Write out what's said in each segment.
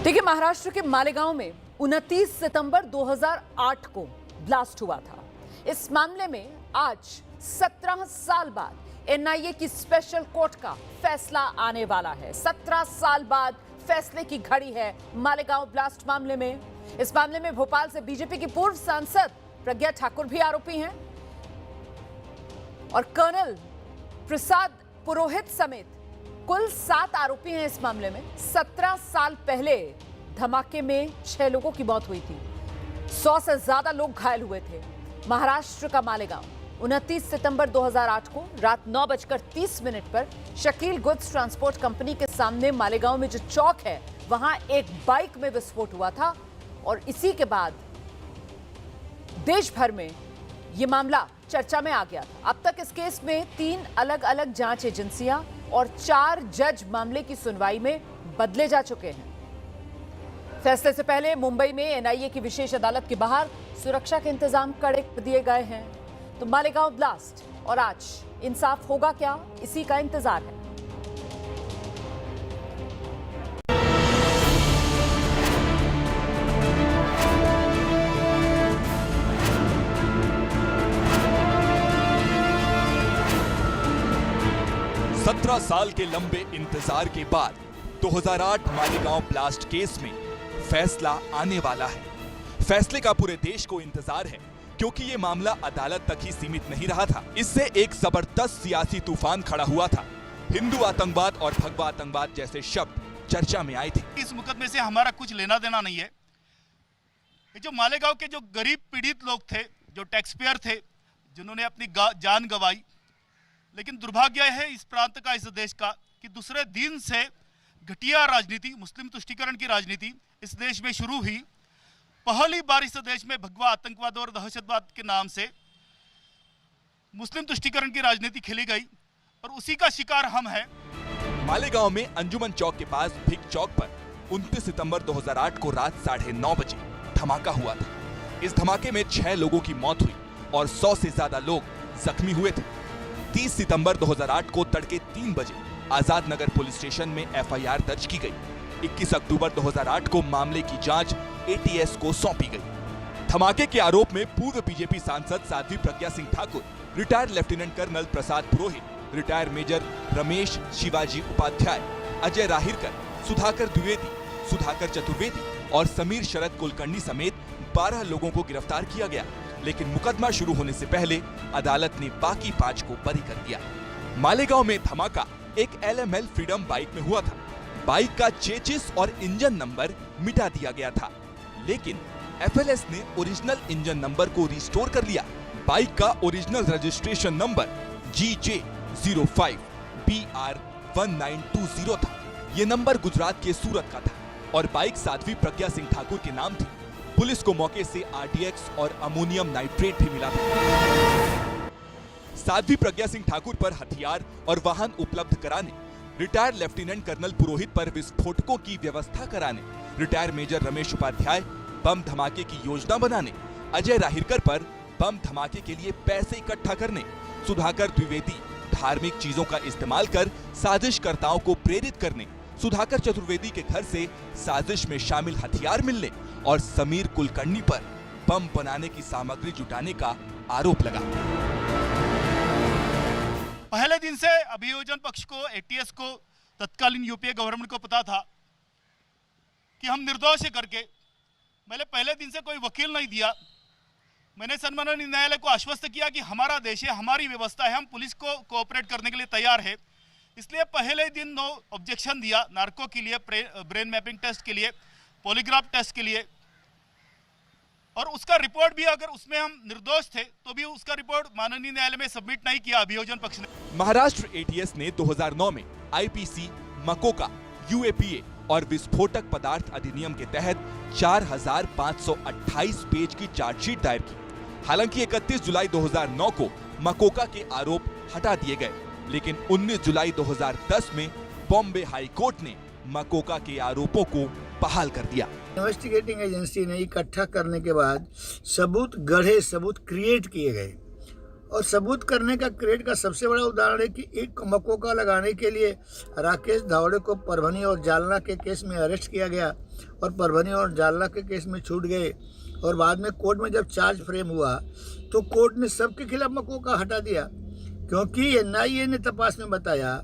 देखिए, महाराष्ट्र के मालेगांव में 29 सितंबर 2008 को ब्लास्ट हुआ था। इस मामले में आज 17 साल बाद एनआईए की स्पेशल कोर्ट का फैसला आने वाला है। 17 साल बाद फैसले की घड़ी है मालेगांव ब्लास्ट मामले में। इस मामले में भोपाल से बीजेपी की पूर्व सांसद प्रज्ञा ठाकुर भी आरोपी हैं और कर्नल प्रसाद पुरोहित समेत कुल 7 आरोपी हैं इस मामले में। 17 साल पहले धमाके में 6 लोगों की मौत हुई थी, 100 से ज्यादा लोग घायल हुए थे। महाराष्ट्र का मालेगांव 29 सितंबर 2008 को रात 9:30 पर शकील गुड्स ट्रांसपोर्ट कंपनी के सामने मालेगांव में जो चौक है वहां एक बाइक में विस्फोट हुआ था और इसी के बाद देश भर में यह मामला चर्चा में आ गया था। अब तक इस केस में 3 अलग अलग जांच एजेंसियां और 4 जज मामले की सुनवाई में बदले जा चुके हैं। फैसले से पहले मुंबई में एनआईए की विशेष अदालत के बाहर सुरक्षा के इंतजाम कड़े कर दिए गए हैं। तो मालेगांव ब्लास्ट और आज इंसाफ होगा क्या, इसी का इंतजार है। सत्रह साल के लंबे इंतजार के बाद 2008 मालेगांव ब्लास्ट केस में फैसला आने वाला है। फैसले का पूरे देश को इंतजार है क्योंकि ये मामला अदालत तक ही सीमित नहीं रहा था। इससे एक जबरदस्त सियासी तूफान खड़ा हुआ था। हिंदू आतंकवाद और भगवा आतंकवाद जैसे शब्द चर्चा में आए थे। इस मुकदमे से हमारा कुछ लेना देना नहीं है। ये जो मालेगांव के जो गरीब पीड़ित लोग थे, जो टैक्स पेयर थे, जिन्होंने अपनी जान गंवाई, लेकिन दुर्भाग्य है इस प्रांत का, इस देश का, कि दूसरे दिन से घटिया राजनीति, मुस्लिम तुष्टीकरण की राजनीति इस देश में शुरू हुई। पहली बार इस देश में भगवा आतंकवाद और दहशतवाद के नाम से मुस्लिम तुष्टीकरण की राजनीति खेली गई और उसी का शिकार हम हैं। मालेगांव में अंजुमन चौक के पास भिक चौक पर 29 सितंबर 2008 को रात 9:30 बजे धमाका हुआ था। इस धमाके में 6 लोगों की मौत हुई और 100 से ज्यादा लोग जख्मी हुए थे। 30 सितंबर 2008 को तड़के 3 बजे आजाद नगर पुलिस स्टेशन में एफआईआर दर्ज की गई। 21 अक्टूबर 2008 को मामले की जांच एटीएस को सौंपी गई। धमाके के आरोप में पूर्व बीजेपी सांसद Sadhvi Pragya Singh Thakur, retired lieutenant colonel Prasad Purohit, retired major Ramesh Shivaji Upadhyay, Ajay Rahirkar, Sudhakar Dwivedi, Sudhakar Chaturvedi और समीर शरद कुलकर्णी समेत 12 लोगों को गिरफ्तार किया गया। लेकिन मुकदमा शुरू होने से पहले अदालत ने बाकी 5 को बरी कर दिया। मालेगांव में धमाका एक एलएमएल फ्रीडम बाइक में हुआ था। बाइक का चेचिस और इंजन नंबर मिटा दिया गया था, लेकिन एफएलएस ने ओरिजिनल इंजन नंबर को रिस्टोर कर लिया। बाइक का ओरिजिनल रजिस्ट्रेशन नंबर GJ05BR1920 था। ये नंबर गुजरात के सूरत का था और बाइक साध्वी प्रज्ञा सिंह ठाकुर के नाम थी। पुलिस को मौके से आरडीएक्स और अमोनियम नाइट्रेट भी मिला था। साध्वी प्रज्ञा सिंह ठाकुर पर हथियार और वाहन उपलब्ध कराने, रिटायर्ड लेफ्टिनेंट कर्नल पुरोहित पर विस्फोटकों की व्यवस्था कराने, रिटायर्ड मेजर रमेश उपाध्याय बम धमाके की योजना बनाने, अजय राहिरकर पर बम धमाके के लिए पैसे इकट्ठा करने, सुधाकर द्विवेदी धार्मिक चीजों का इस्तेमाल कर साजिशकर्ताओं को प्रेरित करने, सुधाकर चतुर्वेदी के घर से साजिश में शामिल हथियार मिलने और समीर कुलकर्णी पर बम बनाने की सामग्री जुटाने का आरोप लगा। पहले दिन से अभियोजन पक्ष को, एटीएस को, तत्कालीन यूपीए गवर्नमेंट को पता था कि हम निर्दोष है करके। मैंने पहले दिन से कोई वकील नहीं दिया। मैंने सन्माननीय न्यायालय को आश्वस्त किया कि हमारा देश है, हमारी व्यवस्था है, हम पुलिस को कोऑपरेट करने के लिए तैयार है। इसलिए पहले दिन नो ऑब्जेक्शन दिया, नार्को के लिए, ब्रेन मैपिंग टेस्ट के लिए, पॉलीग्राफ टेस्ट के लिए, और उसका रिपोर्ट भी, अगर उसमें हम निर्दोष थे तो भी उसका रिपोर्ट माननीय न्यायालय में सबमिट नहीं किया अभियोजन पक्ष ने। महाराष्ट्र एटीएस ने 2009 में आईपीसी, मकोका, यूएपीए और विस्फोटक पदार्थ अधिनियम के तहत 4528 पेज की चार्जशीट दायर की। हालांकि 31 जुलाई 2009 को मकोका के आरोप हटा दिए गए, लेकिन 19 जुलाई 2010 में बॉम्बे हाई कोर्ट ने मकोका के आरोपों को बहाल कर दिया। इन्वेस्टिगेटिंग एजेंसी ने इकट्ठा करने के बाद सबूत गढ़े, सबूत क्रिएट किए गए और सबूत करने का क्रेडिट का सबसे बड़ा उदाहरण है कि एक मकोका लगाने के लिए राकेश धावड़े को परभनी और जालना के केस में अरेस्ट किया गया और परभनी और जालना के केस में छूट गए। और बाद में कोर्ट में जब चार्ज फ्रेम हुआ तो कोर्ट ने सबके खिलाफ मकोका हटा दिया, क्योंकि एनआईए ने तपास में बताया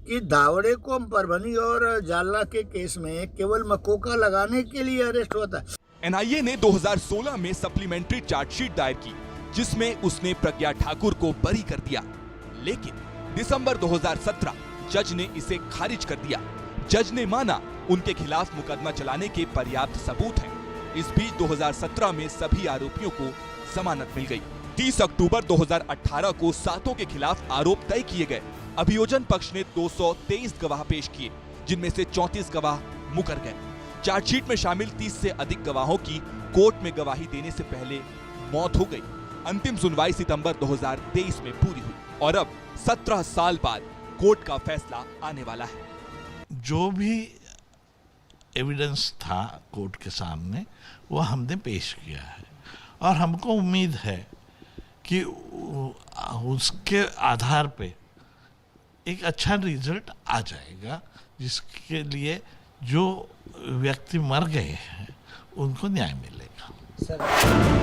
कि धावड़े को परभनी और जालना के केस में केवल मकोका लगाने के लिए अरेस्ट हुआ था। एनआईए ने 2016 में सप्लीमेंट्री चार्जशीट दायर की, जिसमें उसने प्रज्ञा ठाकुर को बरी कर दिया, लेकिन दिसंबर 2017 जज ने इसे खारिज कर दिया। जज ने माना उनके खिलाफ मुकदमा चलाने के पर्याप्त सबूत हैं। इस बीच 2017 में सभी आरोपियों को जमानत मिल गई। 30 अक्टूबर 2018 को सातों के खिलाफ आरोप तय किए गए। अभियोजन पक्ष ने 223 गवाह पेश किए, जिनमें से 34 गवाह मुकर गए। चार्जशीट में शामिल 30 से अधिक गवाहों की कोर्ट में गवाही देने से पहले मौत हो गई। अंतिम सुनवाई सितंबर 2023 में पूरी हुई और अब 17 साल बाद कोर्ट का फैसला आने वाला है। जो भी एविडेंस था कोर्ट के सामने वो हमने पेश किया है और हमको उम्मीद है कि उसके आधार पे एक अच्छा रिजल्ट आ जाएगा, जिसके लिए जो व्यक्ति मर गए हैं उनको न्याय मिलेगा। सर